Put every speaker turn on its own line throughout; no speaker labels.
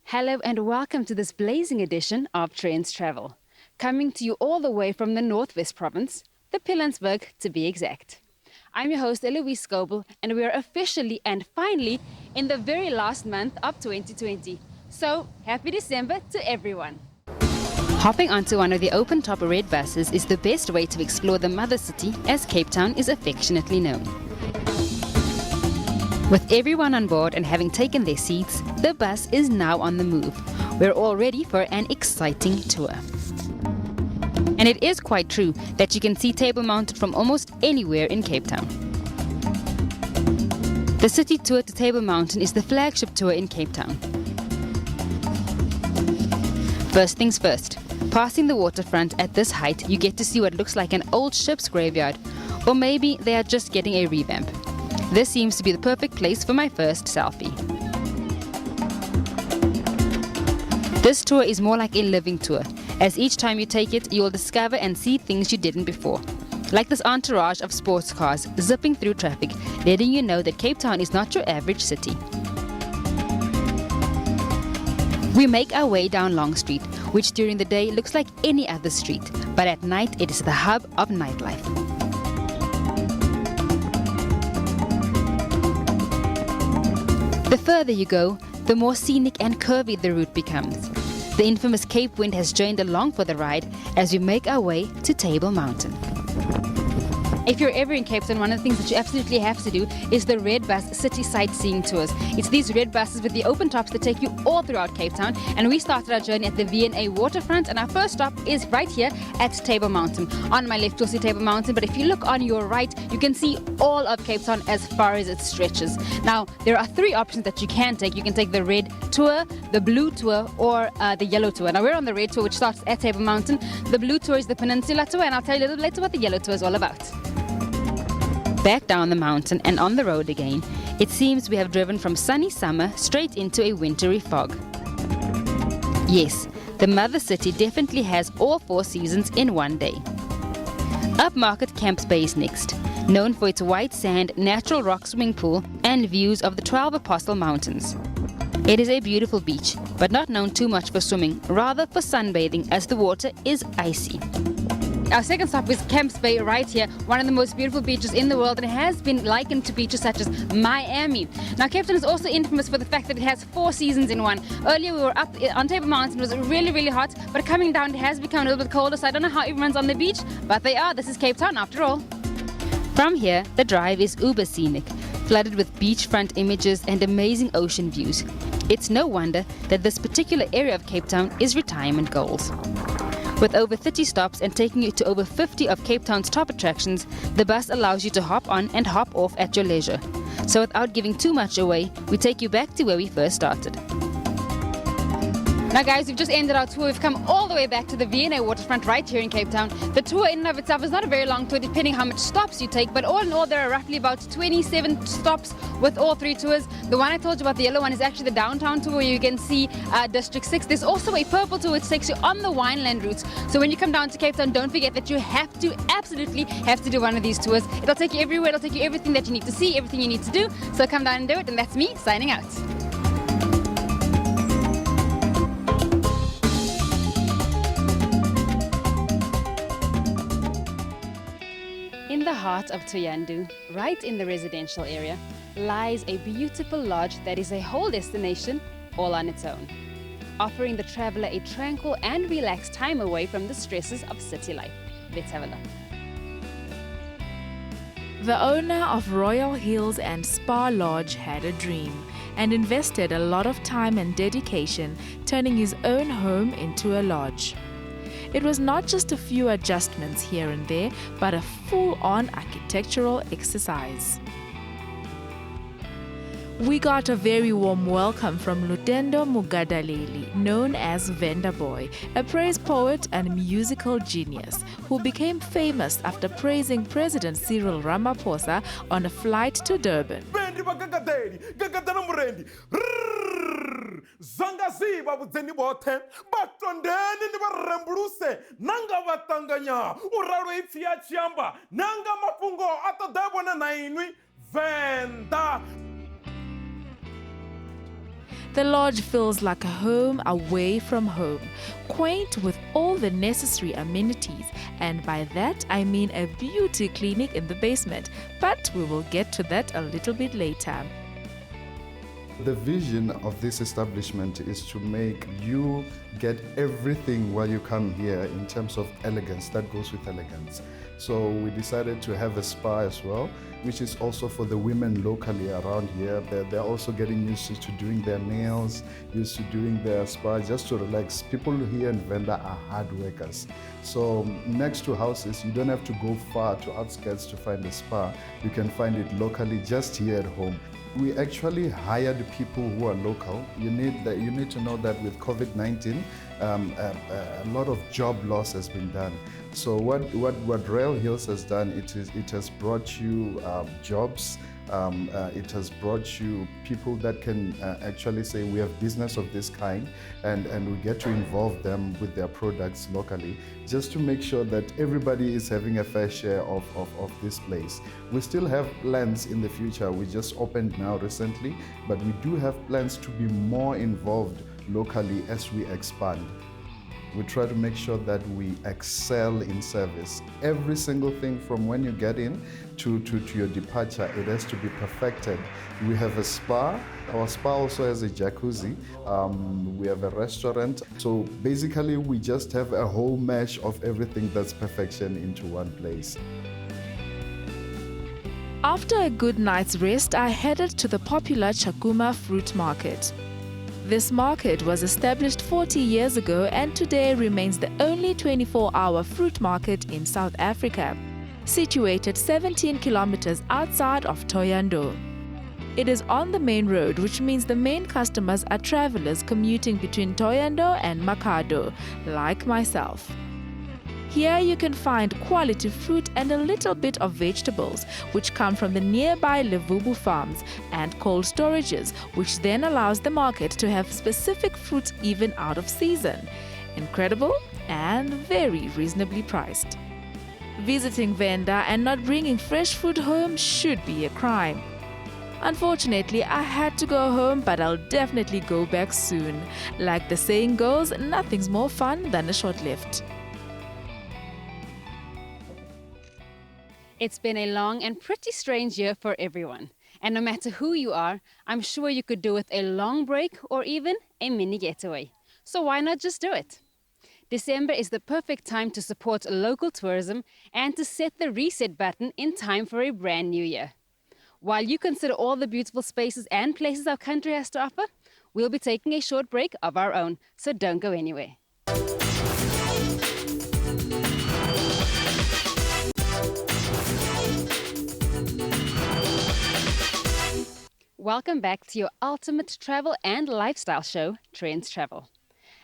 Hello and welcome to this blazing edition of Trendz Travel. Coming to you all the way from the Northwest Province, the Pilanesberg to be exact. I'm your host Eloise Scobel and we are officially and finally in the very last month of 2020. So happy December to everyone. Hopping onto one of the open-top red buses is the best way to explore the mother city, as Cape Town is affectionately known. With everyone on board and having taken their seats, the bus is now on the move. We're all ready for an exciting tour. And it is quite true that you can see Table Mountain from almost anywhere in Cape Town. The city tour to Table Mountain is the flagship tour in Cape Town. First things first, passing the waterfront at this height, you get to see what looks like an old ship's graveyard, or maybe they are just getting a revamp. This seems to be the perfect place for my first selfie. This tour is more like a living tour, as each time you take it, you will discover and see things you didn't before. Like this entourage of sports cars zipping through traffic, letting you know that Cape Town is not your average city. We make our way down Long Street, which during the day looks like any other street, but at night it is the hub of nightlife. The further you go, the more scenic and curvy the route becomes. The infamous Cape Wind has joined along for the ride as we make our way to Table Mountain. If you're ever in Cape Town, one of the things that you absolutely have to do is the red bus city sightseeing tours. It's these red buses with the open tops that take you all throughout Cape Town, and we started our journey at the V&A waterfront, and our first stop is right here at Table Mountain. On my left you'll see Table Mountain, but if you look on your right you can see all of Cape Town as far as it stretches. Now there are three options that you can take. You can take the red tour, the blue tour, or the yellow tour. Now we're on the red tour, which starts at Table Mountain. The blue tour is the Peninsula tour, and I'll tell you a little later what the yellow tour is all about. Back down the mountain and on the road again, it seems we have driven from sunny summer straight into a wintry fog. Yes, the mother city definitely has all four seasons in one day. Upmarket Camps Bay is next, known for its white sand, natural rock swimming pool and views of the 12 Apostle Mountains. It is a beautiful beach, but not known too much for swimming, rather for sunbathing as the water is icy. Our second stop is Camps Bay right here, one of the most beautiful beaches in the world, and it has been likened to beaches such as Miami. Now Cape Town is also infamous for the fact that it has four seasons in one. Earlier we were up on Table Mountain, it was really hot, but coming down it has become a little bit colder, so I don't know how everyone's on the beach, but they are. This is Cape Town after all. From here, the drive is uber scenic, flooded with beachfront images and amazing ocean views. It's no wonder that this particular area of Cape Town is retirement goals. With over 30 stops and taking you to over 50 of Cape Town's top attractions, the bus allows you to hop on and hop off at your leisure. So without giving too much away, we take you back to where we first started. Now guys, we've just ended our tour. We've come all the way back to the V&A waterfront right here in Cape Town. The tour in and of itself is not a very long tour depending how much stops you take, but all in all there are roughly about 27 stops with all three tours. The one I told you about, the yellow one, is actually the downtown tour where you can see District 6. There's also a purple tour which takes you on the Wineland routes. So when you come down to Cape Town, don't forget that you absolutely have to do one of these tours. It'll take you everywhere, it'll take you everything that you need to see, everything you need to do. So come down and do it, and that's me signing out. In the heart of Thohoyandou, right in the residential area, lies a beautiful lodge that is a whole destination all on its own, offering the traveler a tranquil and relaxed time away from the stresses of city life. Let's have a look.
The owner of Royal Hills and Spa Lodge had a dream and invested a lot of time and dedication turning his own home into a lodge. It was not just a few adjustments here and there, but a full-on architectural exercise. We got a very warm welcome from Lutendo Mugadaleli, known as Venda Boy, a praise poet and musical genius who became famous after praising President Cyril Ramaphosa on a flight to Durban.
zangaziba budzeni bothe batondeni ni barembuluse nanga batanganya uralo ipfi ya chiamba nanga mafungo atodabona na inwi Venda.
The lodge feels like a home away from home, quaint with all the necessary amenities, and by that I mean a beauty clinic in the basement, but we will get to that a little bit later.
The vision of this establishment is to make you get everything while you come here in terms of elegance that goes with elegance. So we decided to have a spa as well, which is also for the women locally around here. They're also getting used to doing their nails, used to doing their spa just to relax. People here in Venda are hard workers. So next to houses, you don't have to go far to outskirts to find a spa. You can find it locally just here at home. We actually hired people who are local. You need to know that with COVID-19, a lot of job loss has been done. So what Royal Hills has done, it has brought you jobs. It has brought you people that can actually say we have business of this kind, and we get to involve them with their products locally, just to make sure that everybody is having a fair share of this place. We still have plans in the future. We just opened now recently, but we do have plans to be more involved locally as we expand. We try to make sure that we excel in service. Every single thing from when you get in to your departure, it has to be perfected. We have a spa. Our spa also has a jacuzzi. We have a restaurant. So basically, we just have a whole mesh of everything that's perfection into one place.
After a good night's rest, I headed to the popular Chakuma fruit market. This market was established 40 years ago and today remains the only 24-hour fruit market in South Africa, situated 17 kilometers outside of Thohoyandou. It is on the main road, which means the main customers are travelers commuting between Thohoyandou and Makhado, like myself. Here you can find quality fruit and a little bit of vegetables, which come from the nearby Levubu farms, and cold storages, which then allows the market to have specific fruits even out of season. Incredible and very reasonably priced. Visiting Venda and not bringing fresh food home should be a crime. Unfortunately, I had to go home, but I'll definitely go back soon. Like the saying goes, nothing's more fun than a short lift.
It's been a long and pretty strange year for everyone. And no matter who you are, I'm sure you could do with a long break or even a mini getaway. So why not just do it? December is the perfect time to support local tourism and to set the reset button in time for a brand new year. While you consider all the beautiful spaces and places our country has to offer, we'll be taking a short break of our own, so don't go anywhere. Welcome back to your ultimate travel and lifestyle show, Trendz Travel.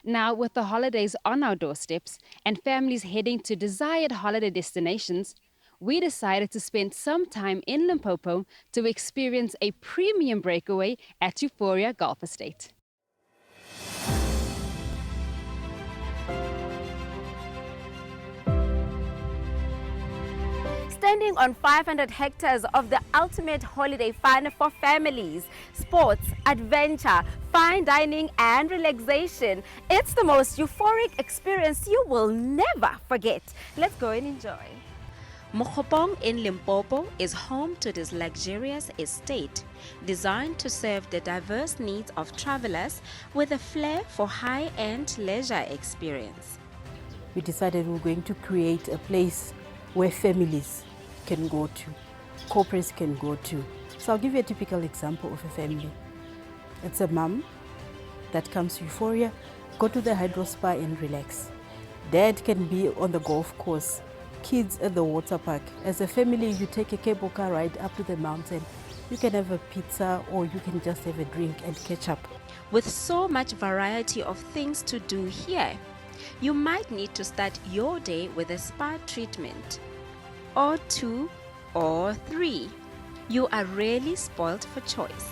Now, with the holidays on our doorsteps and families heading to desired holiday destinations, we decided to spend some time in Limpopo to experience a premium breakaway at Euphoria Golf Estate.
Standing on 500 hectares of the ultimate holiday fun for families, sports, adventure, fine dining and relaxation. It's the most euphoric experience you will never forget. Let's go and enjoy.
Mokopong in Limpopo is home to this luxurious estate, designed to serve the diverse needs of travelers with a flair for high-end leisure experience.
We decided we were going to create a place where families can go to, corporates can go to. So I'll give you a typical example of a family. It's a mom that comes to Euphoria, go to the hydro spa and relax. Dad can be on the golf course, kids at the water park. As a family, you take a cable car ride up to the mountain. You can have a pizza or you can just have a drink and catch up.
With so much variety of things to do here, you might need to start your day with a spa treatment, or 2 or 3. You are really spoiled for choice.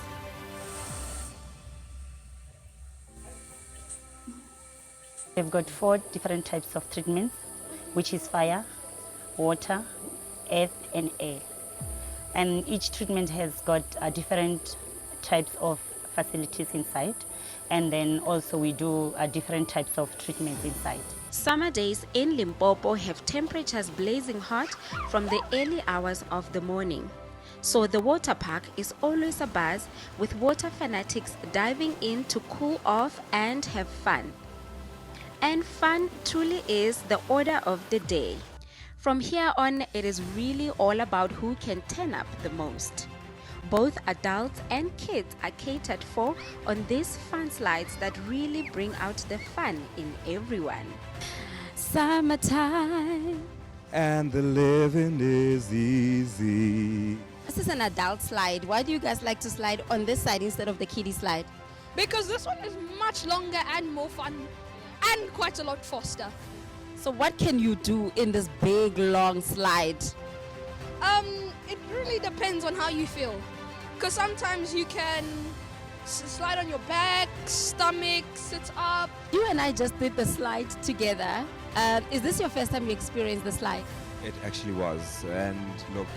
We've got 4 different types of treatments, which is fire, water, earth, and air. And each treatment has got different types of facilities inside. And then also we do different types of treatments inside.
Summer days in Limpopo have temperatures blazing hot from the early hours of the morning. So the water park is always abuzz with water fanatics diving in to cool off and have fun. And fun truly is the order of the day. From here on, it is really all about who can turn up the most. Both adults and kids are catered for on these fun slides that really bring out the fun in everyone.
Summertime.
And the living is easy.
This is an adult slide. Why do you guys like to slide on this side instead of the kiddie slide?
Because this one is much longer and more fun and quite a lot faster.
So what can you do in this big long slide?
It really depends on how you feel. Because sometimes you can slide on your back, stomach, sit up.
You and I just did the slide together. Is this your first time you experienced the slide?
It actually was. And look,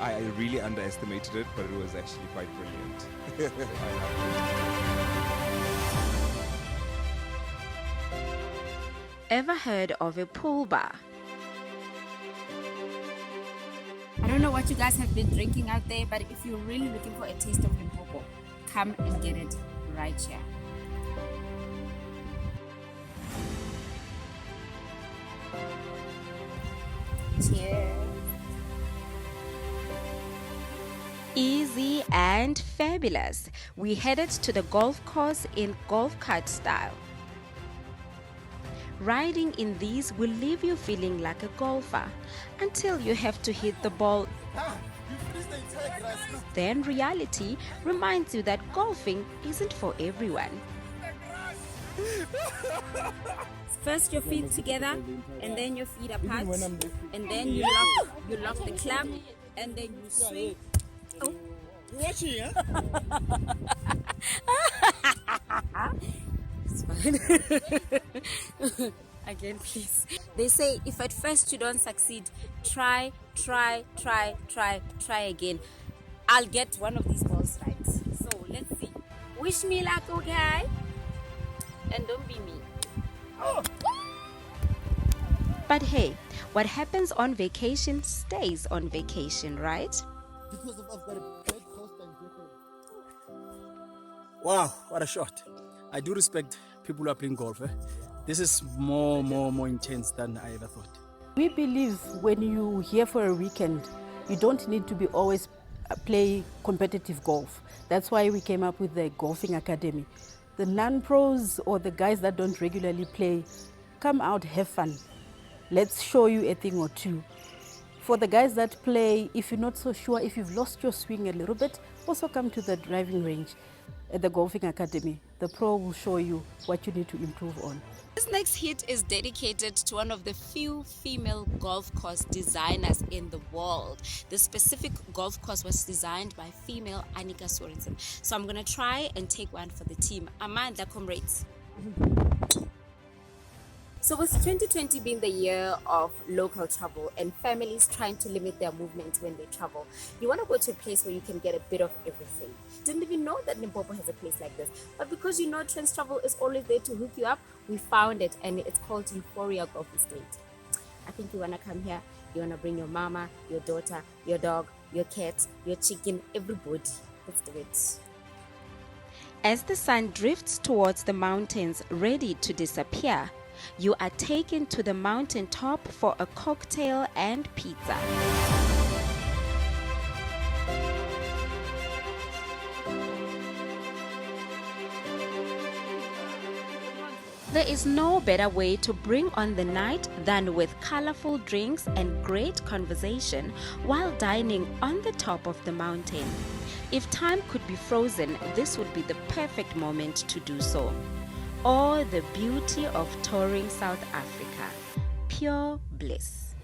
I really underestimated it, but it was actually quite brilliant. I loved it.
Ever heard of a pool bar?
I don't know what you guys have been drinking out there, but if you're really looking for a taste of Limpopo, come and get it right here. Cheers.
Easy and fabulous. We headed to the golf course in golf cart style. Riding in these will leave you feeling like a golfer until you have to hit the ball. Then reality reminds you that golfing isn't for everyone.
First your feet together and then your feet apart, and then you lock the club and then you swing. Oh.
You're watching,
It's fine. Again, please. They say if at first you don't succeed, try again. I'll get one of these balls right. So let's see. Wish me luck, okay? And don't be me. Oh.
But hey, what happens on vacation stays on vacation, right?
Because I've got a great coast and different. Wow, what a shot. I do respect people who are playing golf. This is more intense than I ever thought.
We believe when you're here for a weekend, you don't need to be always play competitive golf. That's why we came up with the Golfing Academy. The non-pros or the guys that don't regularly play, come out, have fun. Let's show you a thing or two. For the guys that play, if you're not so sure, if you've lost your swing a little bit, also come to the driving range at the Golfing Academy. The pro will show you what you need to improve on.
This next hit is dedicated to one of the few female golf course designers in the world. This specific golf course was designed by female Annika Sorensen. So I'm going to try and take one for the team. Amanda, comrades. So with 2020 being the year of local travel and families trying to limit their movements when they travel, you want to go to a place where you can get a bit of everything. Didn't even know that Limpopo has a place like this. But because you know Trendz Travel is always there to hook you up, we found it and it's called Euphoria Golf Estate. I think you want to come here, you want to bring your mama, your daughter, your dog, your cat, your chicken, everybody. Let's do it.
As the sun drifts towards the mountains, ready to disappear, you are taken to the mountain top for a cocktail and pizza. There is no better way to bring on the night than with colorful drinks and great conversation while dining on the top of the mountain. If time could be frozen, this would be the perfect moment to do so. Oh, the beauty of touring South Africa. Pure bliss.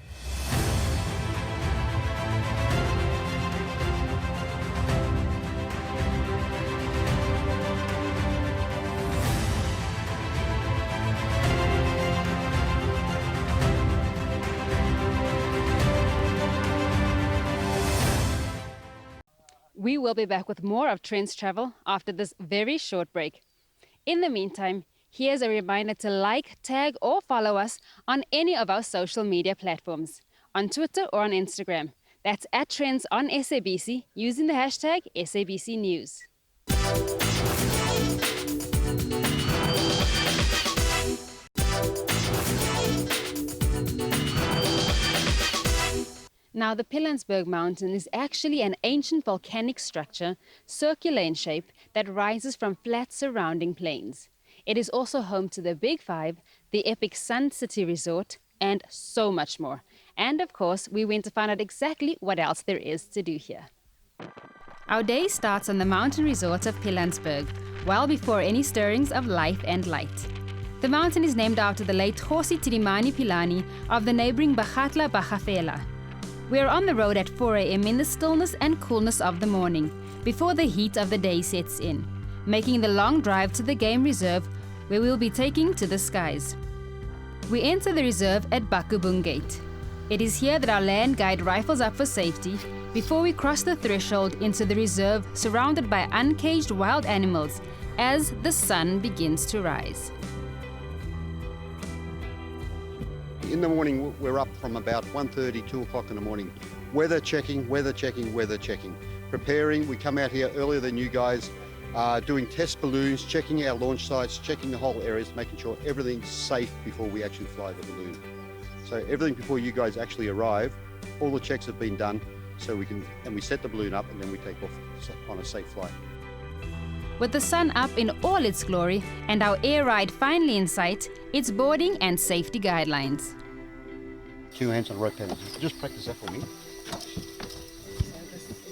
We will be back with more of Trendz Travel after this very short break. In the meantime, here's a reminder to like, tag or follow us on any of our social media platforms, on Twitter or on Instagram. That's at Trendz on SABC using the hashtag SABC News. Now, the Pilanesberg Mountain is actually an ancient volcanic structure, circular in shape, that rises from flat surrounding plains. It is also home to the Big Five, the epic Sun City Resort, and so much more. And of course, we went to find out exactly what else there is to do here. Our day starts on the mountain resort of Pilanesberg, well before any stirrings of life and light. The mountain is named after the late Kgosi Tidimani Pilani of the neighboring Bakgatla Bagafela. We are on the road at 4 a.m. in the stillness and coolness of the morning, before the heat of the day sets in, making the long drive to the game reserve, where we will be taking to the skies. We enter the reserve at Bakubung Gate. It is here that our land guide rifles up for safety before we cross the threshold into the reserve, surrounded by uncaged wild animals as the sun begins to rise.
In the morning, we're up from about 1:30, 2 o'clock in the morning. Weather checking. Preparing, we come out here earlier than you guys, doing test balloons, checking our launch sites, checking the whole areas, making sure everything's safe before we actually fly the balloon. So everything before you guys actually arrive, all the checks have been done, so we set the balloon up and then we take off on a safe flight.
With the sun up in all its glory and our air ride finally in sight, it's boarding and safety guidelines.
2 hands on the rope panel. Just practice that for me.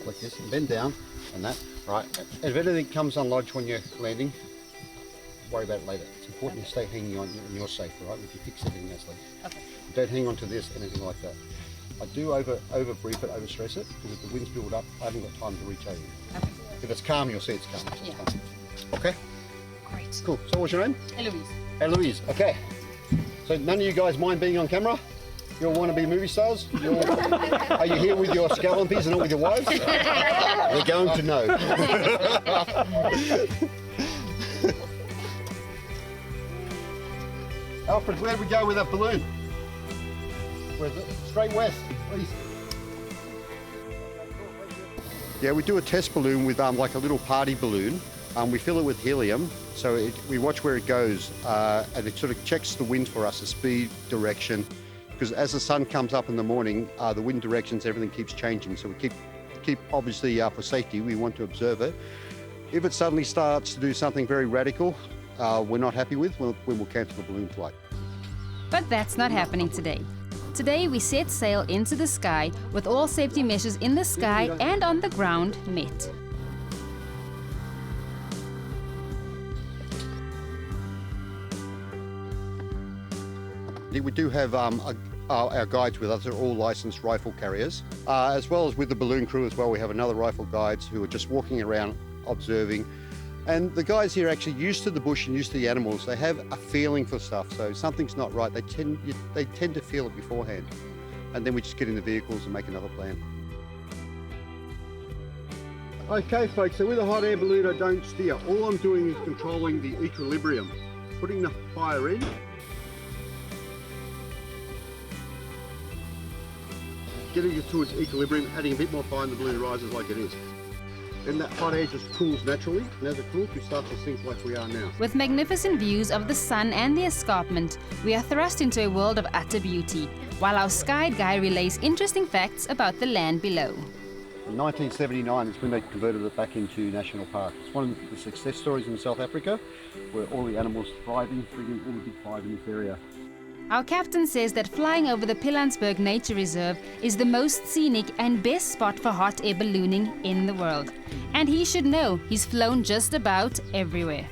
Like this, bend down and that. Right. If anything comes unlodged when you're landing, worry about it later. It's important you stay hanging on and you're safe, right? If you fix everything else later. Okay. Don't hang on to this, anything like that. I do over brief it, over stress it, because if the wind's build up, I haven't got time to reach over you. Okay. If it's calm, you'll see it's calm. So yeah. It's calm. Okay?
Great.
Cool. So what's your name?
Eloise.
Eloise, okay. So none of you guys mind being on camera? You all want to be movie stars? Are you here with your scalumpies and not with your wives? We're going to know. Alfred, where'd we go with that balloon? Where's it? Straight west, please. Yeah, we do a test balloon with like a little party balloon. We fill it with helium, so we watch where it goes, and it sort of checks the wind for us, the speed, direction, because as the sun comes up in the morning, the wind directions, everything keeps changing. So we keep obviously for safety, we want to observe it. If it suddenly starts to do something very radical, we're not happy with, we'll cancel the balloon flight.
But that's not happening today. Today we set sail into the sky with all safety measures in the sky and on the ground met.
We do have our guides with us. They're all licensed rifle carriers. As well as with the balloon crew as well, we have another rifle guides who are just walking around observing. And the guys here are actually used to the bush and used to the animals. They have a feeling for stuff, so if something's not right, they tend to feel it beforehand. And then we just get in the vehicles and make another plan. Okay folks, so with a hot air balloon I don't steer. All I'm doing is controlling the equilibrium. Putting the fire in. Getting it to its equilibrium, adding a bit more fire and the balloon rises like it is. Then that hot air just cools naturally, and as it cools, we start to sink like we are now.
With magnificent views of the sun and the escarpment, we are thrust into a world of utter beauty, while our sky guy relays interesting facts about the land below.
In 1979, it's when they converted it back into National Park. It's one of the success stories in South Africa, where all the animals thriving, bringing all the big five in this area.
Our captain says that flying over the Pilanesberg Nature Reserve is the most scenic and best spot for hot air ballooning in the world. And he should know, he's flown just about everywhere.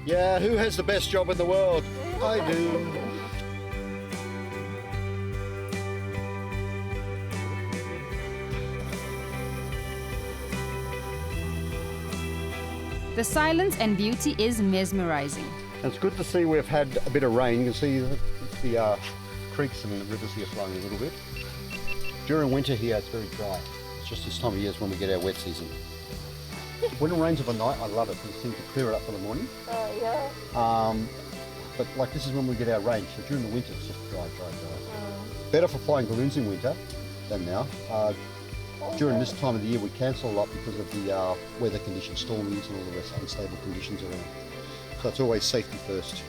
Yeah, who has the best job in the world? I do.
The silence and beauty is mesmerizing.
It's good to see we've had a bit of rain. You can see the creeks and the rivers here flowing a little bit. During winter here it's very dry. It's just this time of year is when we get our wet season. When it rains overnight, I love it because it seems to clear it up for the morning. But like this is when we get our rain, so during the winter it's just dry. Better for flying balloons in winter than now. During this time of the year we cancel a lot because of the weather conditions, stormies and all the rest, unstable conditions around. So it's always safety first.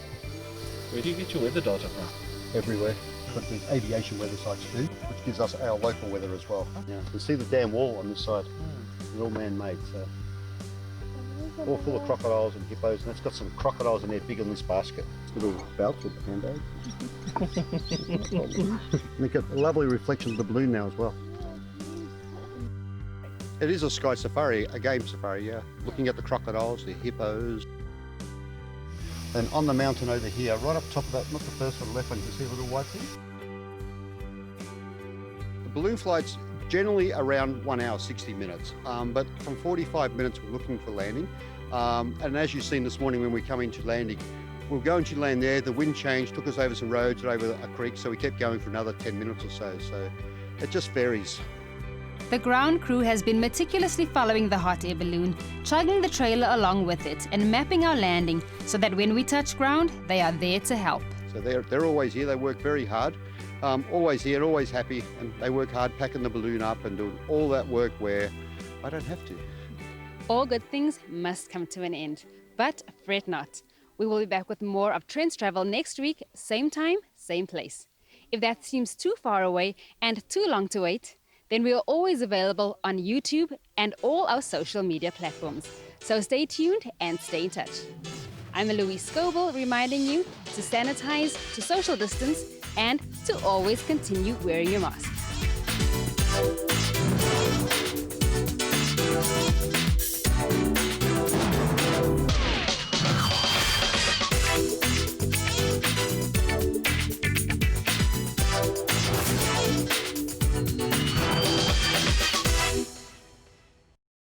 Where do you get your weather data from?
Everywhere. But there's aviation weather sites too, which gives us our local weather as well. Yeah. You can see the dam wall on this side. It's all man-made, so all full of crocodiles and hippos, and it's got some crocodiles in there bigger than this basket. Little belts with the handbag. And they got a lovely reflection of the balloon now as well. It is a sky safari, a game safari, yeah. Looking at the crocodiles, the hippos. And on the mountain over here, right up top of that, not the first one, the left one, you can see a little white thing? The balloon flight's generally around 1 hour, 60 minutes, but from 45 minutes we're looking for landing. And as you've seen this morning when we come into landing, we're going to land there, the wind changed, took us over some roads and over a creek, so we kept going for another 10 minutes or so it just varies.
The ground crew has been meticulously following the hot air balloon, chugging the trailer along with it and mapping our landing so that when we touch ground, they are there to help.
So they're always here, they work very hard, always here, always happy, and they work hard packing the balloon up and doing all that work where I don't have to.
All good things must come to an end, but fret not. We will be back with more of Trendz Travel next week, same time, same place. If that seems too far away and too long to wait, then we are always available on YouTube and all our social media platforms. So stay tuned and stay in touch. I'm Louise Scoble, reminding you to sanitize, to social distance, and to always continue wearing your mask.